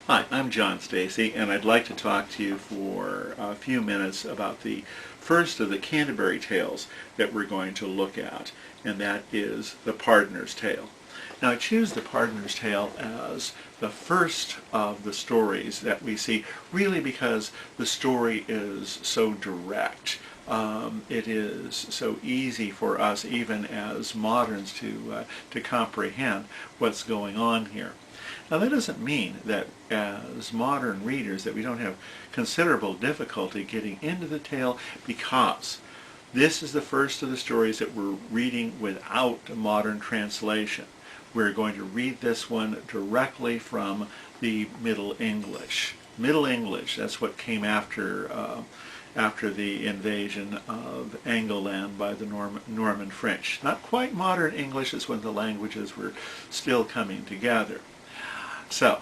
Hi, I'm John Stacy, and I'd like to talk to you for a few minutes about the first of the Canterbury Tales that we're going to look at, and that is The Pardoner's Tale. Now, I choose The Pardoner's Tale as the first of the stories that we see, really because the story is so direct. It is so easy for us, even as moderns, to comprehend what's going on here. Now, that doesn't mean that as modern readers that we don't have considerable difficulty getting into the tale, because this is the first of the stories that we're reading without a modern translation. We're going to read this one directly from the Middle English. Middle English, that's what came after the invasion of Angleland by the Norman French. Not quite modern English, it's when the languages were still coming together. So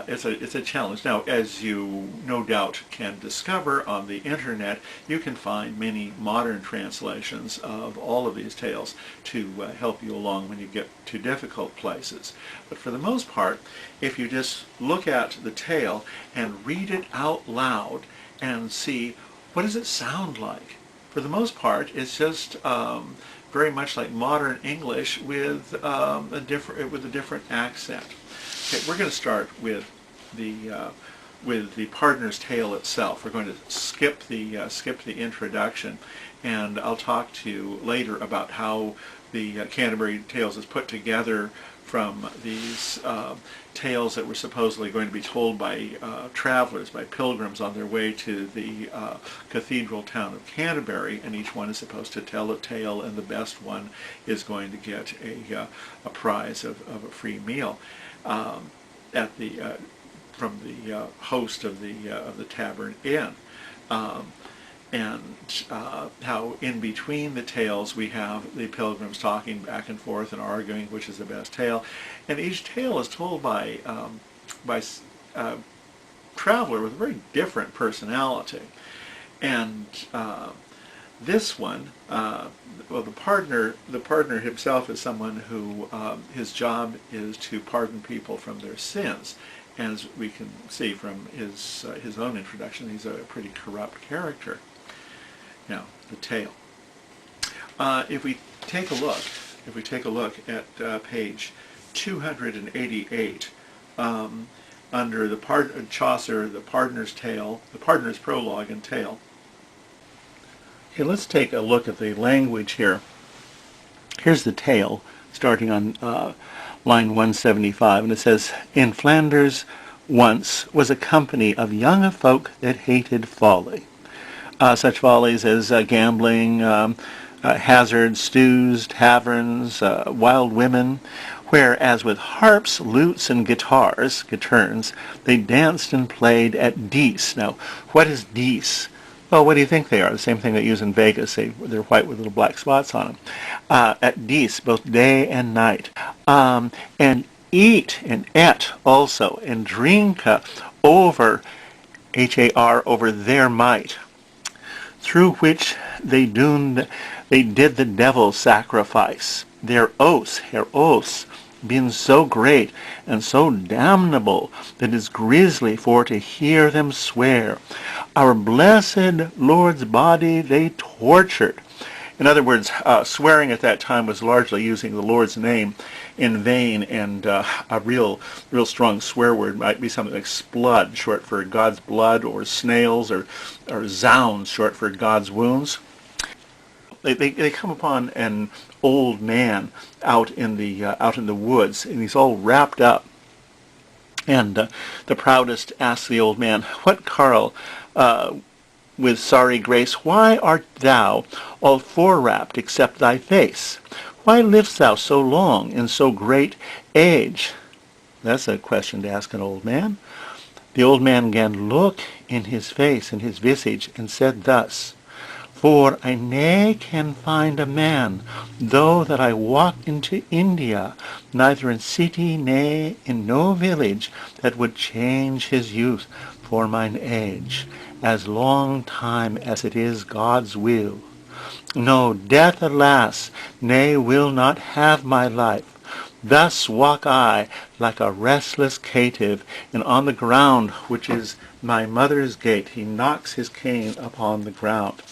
it's a challenge. Now, as you no doubt can discover on the internet, you can find many modern translations of all of these tales to help you along when you get to difficult places. But for the most part, if you just look at the tale and read it out loud and see what does it sound like, for the most part, it's just very much like modern English with a different accent. Okay, we're going to start with the Pardoner's Tale itself. We're going to skip the introduction, and I'll talk to you later about how the Canterbury Tales is put together from these tales that were supposedly going to be told by travelers, by pilgrims on their way to the cathedral town of Canterbury, and each one is supposed to tell a tale, and the best one is going to get a prize of a free meal from the host of the Tavern Inn. And how in between the tales we have the pilgrims talking back and forth and arguing which is the best tale, and each tale is told by a traveler with a very different personality. And this one, well, the pardoner himself is someone who his job is to pardon people from their sins. As we can see from his own introduction, he's a pretty corrupt character. Now, the tale. If we take a look at page 288, under the Chaucer, the Pardoner's Tale, the Pardoner's Prologue and Tale. Okay, let's take a look at the language here. Here's the tale, starting on line 175, and it says, "In Flanders once was a company of young folk that hated folly." Such follies as gambling, hazard, stews, taverns, wild women, whereas with harps, lutes, and guitarns, they danced and played at dice. Now, what is dice? Well, what do you think they are? The same thing they use in Vegas. They're white with little black spots on them. At dice, both day and night. And eat and ate also, and drink over, H-A-R, over their might, through which they did the devil sacrifice. Their oaths, being so great and so damnable that it is grisly for to hear them swear. Our blessed Lord's body they tortured. In other words, swearing at that time was largely using the Lord's name in vain, and a real strong swear word might be something like splud, short for God's blood, or snails, or zounds, short for God's wounds. They come upon an old man out in the woods, and he's all wrapped up. And the proudest asks the old man, "What, Carl, with sorry grace, why art thou all forewrapped except thy face? Why livest thou so long in so great age?" That's a question to ask an old man. The old man gan look in his face, in his visage, and said thus, "For I ne can find a man, though that I walk into India, neither in city ne in no village, that would change his youth for mine age, as long time as it is God's will. No, death, alas, ne will not have my life, Thus walk I like a restless caitiff, and on the ground which is my mother's gate he knocks his cane upon the ground.